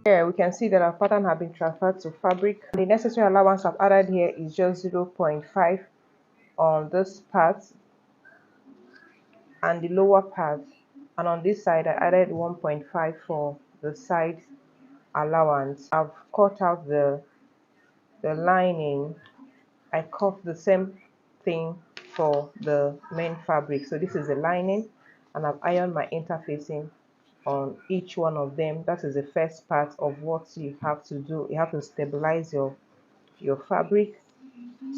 Here we can see that our pattern has been transferred to fabric. The necessary allowance I've added here is just 0.5 on this part and the lower part, and on this side I added 1.5 for the side allowance. I've cut out the lining. I cut the same thing for the main fabric. So this is the lining, and I've ironed my interfacing on each one of them. That is the first part of what you have to do. You have to stabilize your fabric.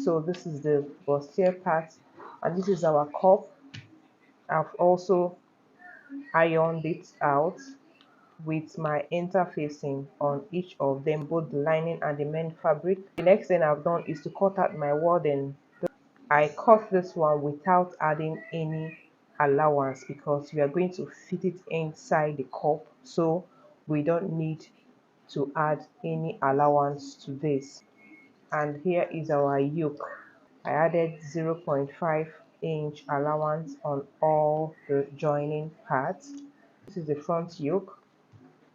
So this is the bustier part, and this is our cup. I've also ironed it out with my interfacing on each of them, both the lining and the main fabric. The next thing I've done is to cut out my wording. I cut this one without adding any allowance because we are going to fit it inside the cup, so we don't need to add any allowance to this. And here is our yoke. I added 0.5-inch allowance on all the joining parts. This is the front yoke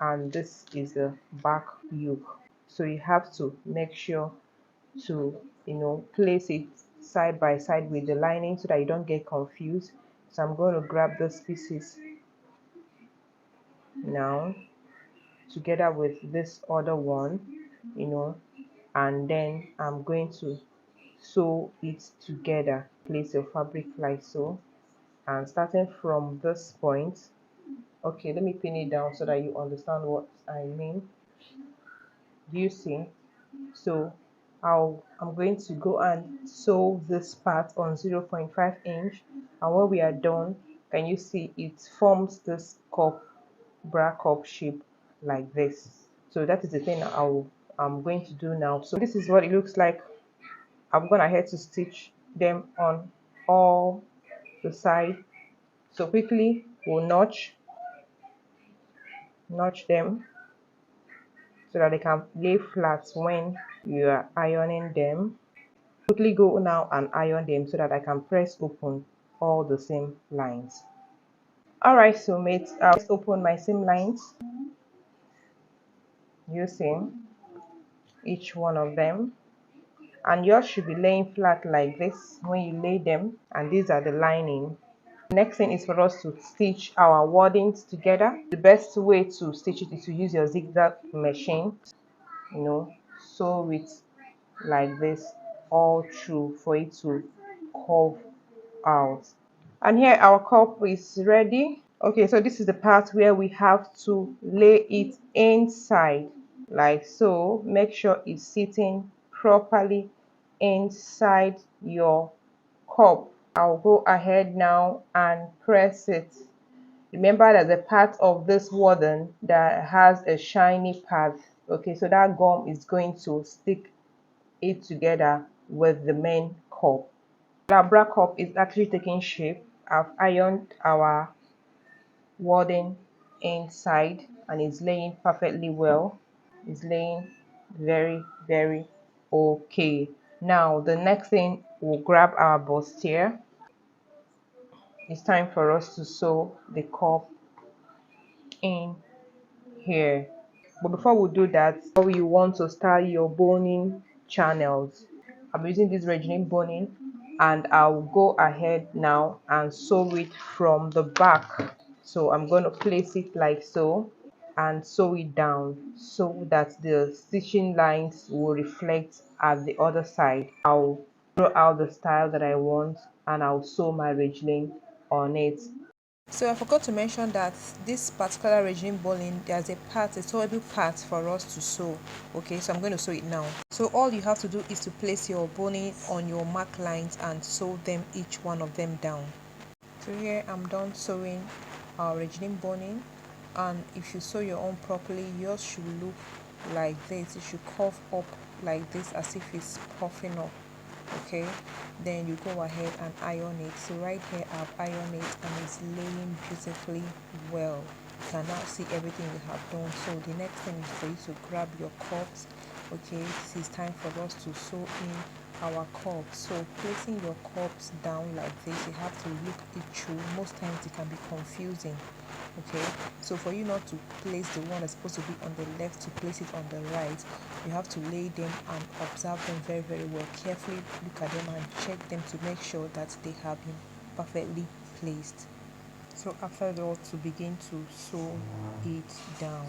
and this is the back yoke. So you have to make sure to place it side by side with the lining so that you don't get confused. So I'm going to grab these pieces now together with this other one, and then I'm going to sew it together. Place your fabric like so, and starting from this point, okay, let me pin it down so that you understand what I mean. Do you see? So I'm going to go and sew this part on 0.5 inch, and when we are done, can you see it forms this bra cup shape like this. So that is the thing I'm going to do now. So this is what it looks like. I'm gonna head to stitch them on all the side. So quickly we'll notch them so that they can lay flat when you are ironing them. Quickly go now and iron them so that I can press open all the seam lines. Alright, so mates, I'll open my seam lines using each one of them, and yours should be laying flat like this when you lay them, and these are the lining. Next thing is for us to stitch our wordings together. The best way to stitch it is to use your zigzag machine, sew it like this all through for it to curve out. And here our cup is ready. Okay, so this is the part where we have to lay it inside like so. Make sure it's sitting properly inside your cup. I'll go ahead now and press it. Remember that the part of this warden that has a shiny part, okay, so that gum is going to stick it together with the main cup. Our bra cup is actually taking shape. I've ironed our wording inside and it's laying perfectly well. It's laying very, very okay. Now the next thing, we'll grab our bustier. It's time for us to sew the cup in here. But before we do that, you want to start your boning channels. I'm using this Regine boning, and I'll go ahead now and sew it from the back. So I'm going to place it like so and sew it down so that the stitching lines will reflect at the other side. I'll draw out the style that I want and I'll sew my Regine on it. So I forgot to mention that this particular regime bowling, there's a sewable part for us to sew. Okay, so I'm going to sew it now. So all you have to do is to place your boning on your mark lines and sew them, each one of them down. So here I'm done sewing our regime boning, and if you sew your own properly, yours should look like this. It should curve up like this as if it's puffing up. Okay, then you go ahead and iron it. So right here I've ironed it and it's laying beautifully well. You can now see everything you have done. So the next thing is for you to grab your cups. Okay, this is time for us to sew in our cups. So placing your cups down like this, you have to look it through. Most times it can be confusing. Okay, so for you not to place the one that's supposed to be on the left to place it on the right, you have to lay them and observe them very, very well. Carefully look at them and check them to make sure that they have been perfectly placed. So after that, to begin to sew it down.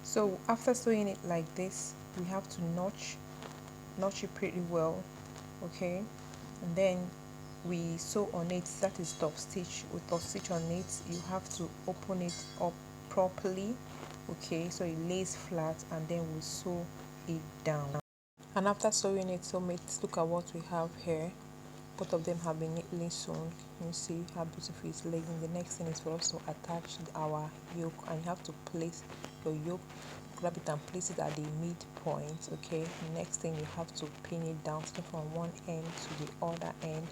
So after sewing it like this, we have to notch it pretty well, okay, and then we sew on it. That is top stitch. With top stitch on it, you have to open it up properly, okay, so it lays flat, and then we sew it down. And after sewing it, so mates, look at what we have here. Both of them have been neatly sewn. You see how beautiful it's laying. The next thing is for us to attach our yoke, and you have to place your yoke, grab it and place it at the midpoint, okay. Next thing, you have to pin it down, start from one end to the other end,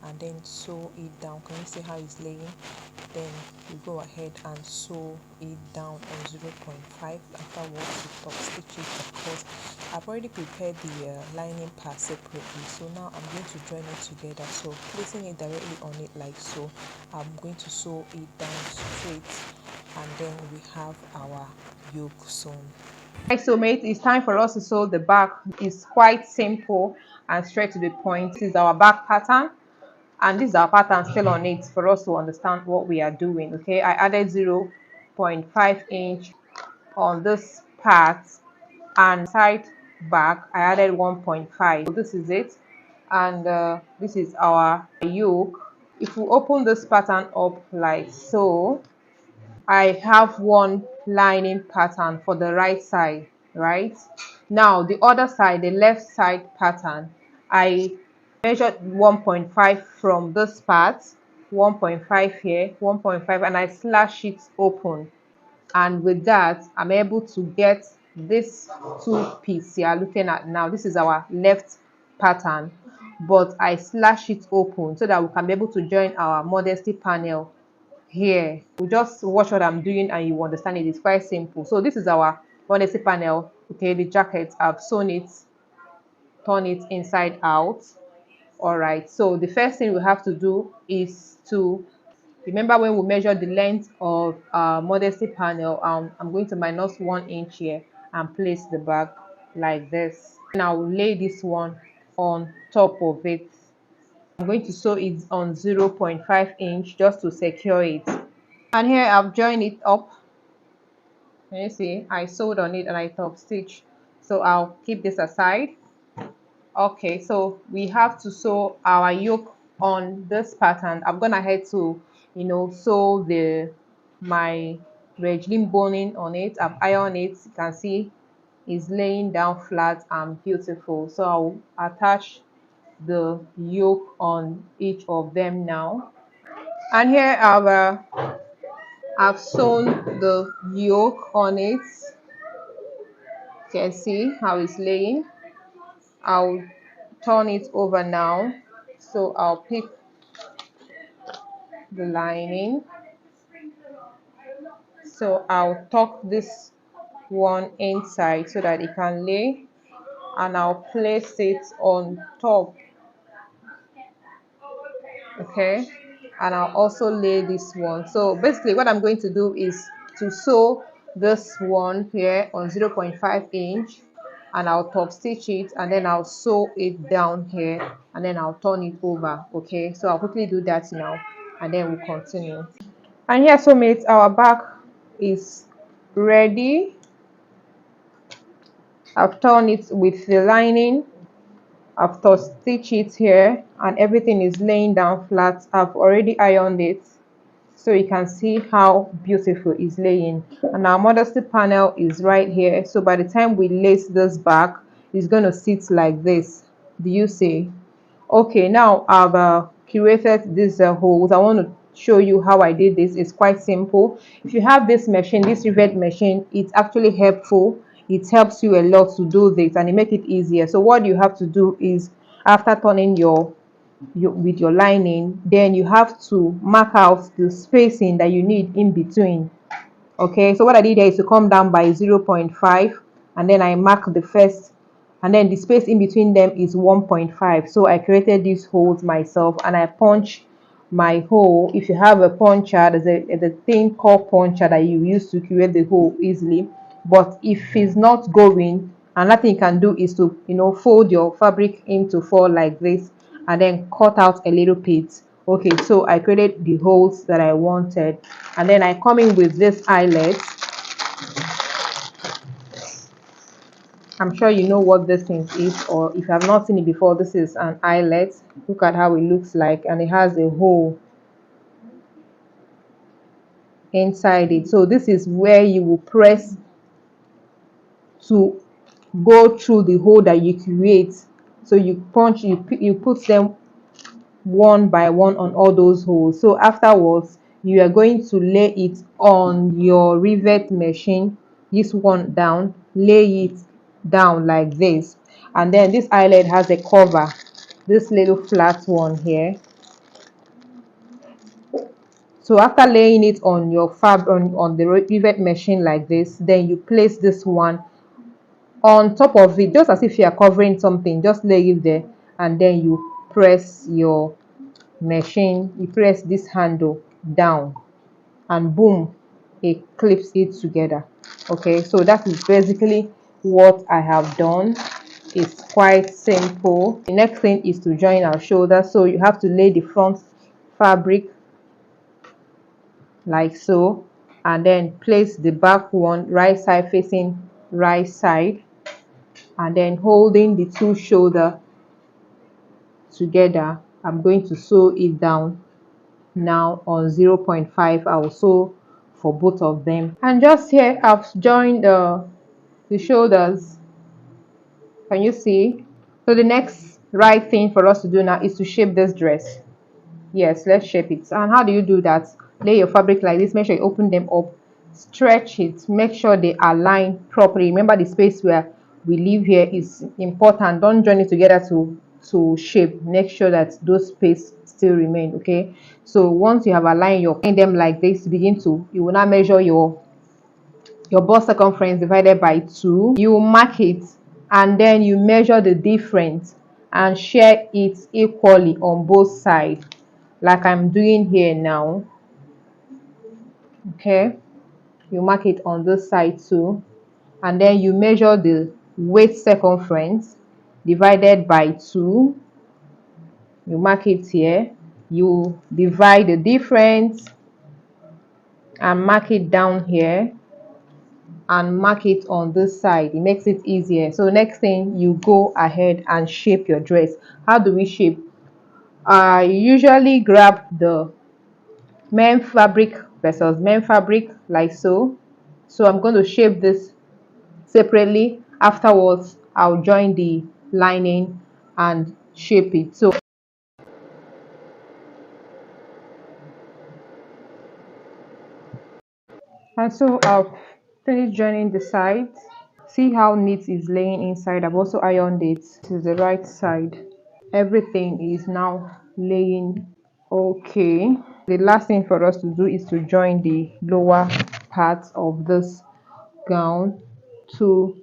and then sew it down. Can you see how it's laying? Then you go ahead and sew it down on 0.5. afterwards you top stitch it. Of course, I've already prepared the lining part separately, so now I'm going to join it together. So placing it directly on it like so, I'm going to sew it down straight, and then we have our yoke sewn. Right, so mate, it's time for us to sew the back. It's quite simple and straight to the point. This is our back pattern, and this is our pattern still on it for us to understand what we are doing. Okay, I added 0.5 inch on this part, and side back I added 1.5. So this is it, and this is our yoke. If we open this pattern up like so, I have one lining pattern for the right side. Right now, the other side, the left side pattern, I measured 1.5 from this part, 1.5 here, 1.5, and I slash it open. And with that, I'm able to get this two piece you are looking at now. This is our left pattern, but I slash it open so that we can be able to join our modesty panel here. You just watch what I'm doing and you understand it. It's quite simple. So this is our modesty panel. Okay, the jacket, I've sewn it, turn it inside out. All right, so the first thing we have to do is to remember when we measure the length of our modesty panel. I'm going to minus 1 inch here and place the bag like this. And I will lay this one on top of it. I'm going to sew it on 0.5 inch just to secure it. And here I've joined it up. Can you see? I sewed on it and I top stitch. So I'll keep this aside. Okay, so we have to sew our yoke on this pattern. I've gone ahead to, sew my regime boning on it. I've ironed it. You can see it's laying down flat and beautiful. So I'll attach the yoke on each of them now. And here I've sewn the yoke on it. You can see how it's laying. I'll turn it over now. So I'll pick the lining. So I'll tuck this one inside so that it can lay, and I'll place it on top. Okay, and I'll also lay this one. So basically what I'm going to do is to sew this one here on 0.5 inch, and I'll top stitch it, and then I'll sew it down here, and then I'll turn it over. Okay, so I'll quickly do that now, and then we'll continue. And here, so mates, our back is ready. I've torn it with the lining. I've top stitched it here, and everything is laying down flat. I've already ironed it, so you can see how beautiful it's laying. And our modesty panel is right here. So by the time we lace this back, it's going to sit like this. Do you see? Okay, now I've curated these holes. I want to show you how I did this. It's quite simple. If you have this machine, this rivet machine, it's actually helpful. It helps you a lot to do this, and it makes it easier. So what you have to do is, after turning with your lining, then you have to mark out the spacing that you need in between. Okay, so what I did here is to come down by 0.5, and then I mark the first and then the space in between them is 1.5. So I created these holes myself, and I punch my hole. If you have a puncher, there's a thing called puncher that you use to create the hole easily. But if it's not going, another thing you can do is to, you know, fold your fabric into four like this, and then cut out a little bit. Okay, so I created the holes that I wanted, and then I come in with this eyelet. I'm sure you know what this thing is, or if you have not seen it before, this is an eyelet. Look at how it looks like, and it has a hole inside it. So this is where you will press to go through the hole that you create. So you punch, you put them one by one on all those holes. So afterwards, you are going to lay it on your rivet machine, this one down, lay it down like this, and then this eyelet has a cover, this little flat one here. So after laying it on your on the rivet machine like this, then you place this one on top of it, just as if you are covering something. Just lay it there, and then you press your machine, you press this handle down, and boom, it clips it together. Okay, so that is basically what I have done. It's quite simple. The next thing is to join our shoulder. So you have to lay the front fabric like so, and then place the back one right side facing right side, and then holding the two shoulder together, I'm going to sew it down now on 0.5. I will sew for both of them, and just here I've joined the shoulders. Can you see? So the next right thing for us to do now is to shape this dress. Yes, let's shape it. And how do you do that? Lay your fabric like this, make sure you open them up, stretch it, make sure they align properly. Remember, the space where we leave here is important. Don't join it together to shape. Make sure that those space still remain. Okay, so once you have aligned them like this, you will now measure your bust circumference divided by 2. You mark it, and then you measure the difference and share it equally on both sides, like I'm doing here now. Okay, you mark it on this side too, and then you measure the waist circumference divided by 2. You mark it here, you divide the difference and mark it down here, and mark it on this side. It makes it easier. So next thing, you go ahead and shape your dress. How do we shape? I usually grab the men fabric versus men fabric like so. So I'm going to shape this separately. Afterwards, I'll join the lining and shape it. So I'll finish joining the sides. See how neat is laying inside. I've also ironed it to the right side. Everything is now laying okay. The last thing for us to do is to join the lower part of this gown to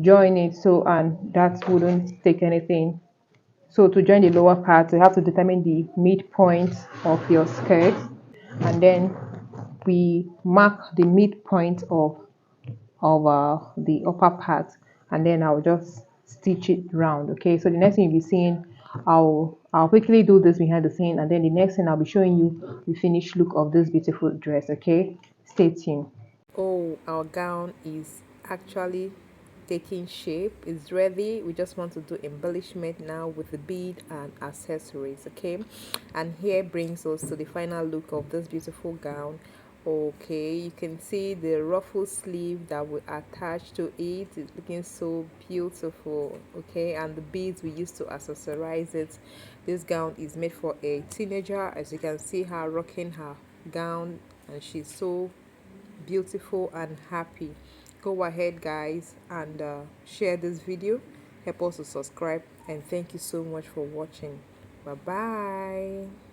join it, so, and that wouldn't take anything. So to join the lower part, you have to determine the midpoint of your skirt, and then we mark the midpoint of the upper part, and then I'll just stitch it round. Okay, so the next thing you'll be seeing, I'll quickly do this behind the scene, and then the next thing I'll be showing you the finished look of this beautiful dress. Okay, stay tuned. Oh, our gown is actually taking shape. It's ready. We just want to do embellishment now with the bead and accessories. Okay, and here brings us to the final look of this beautiful gown. Okay, you can see the ruffle sleeve that we attach to it. It's looking so beautiful. Okay, and the beads we used to accessorize it. This gown is made for a teenager. As you can see her rocking her gown, and she's so beautiful and happy. Go ahead guys and share this video, help us to subscribe, and thank you so much for watching. Bye bye.